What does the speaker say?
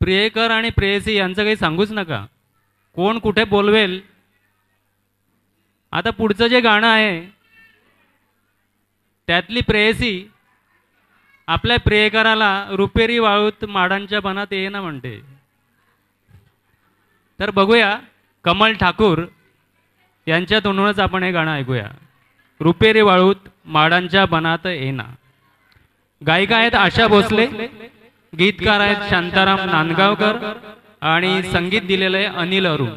प्रियकर आणि प्रेयसी यांचं काही सांगूच नका, कोण कुठे बोलवेल. आता पुढचं जे गाणं आहे त्यातली प्रेयसी आपल्या प्रियकराला रुपेरी वाळूत माडांच्या बनात येईना म्हणते. तर बघूया, कमल ठाकूर यांच्या तोंडूनच आपण हे गाणं ऐकूया. रुपेरी वाळूत माडांच्या बनात येईना. गायिका आहेत आशा भोसले, गीतकार आहेत शांताराम नांदगावकर आणि संगीत दिलेलं आहे अनिल अरुण.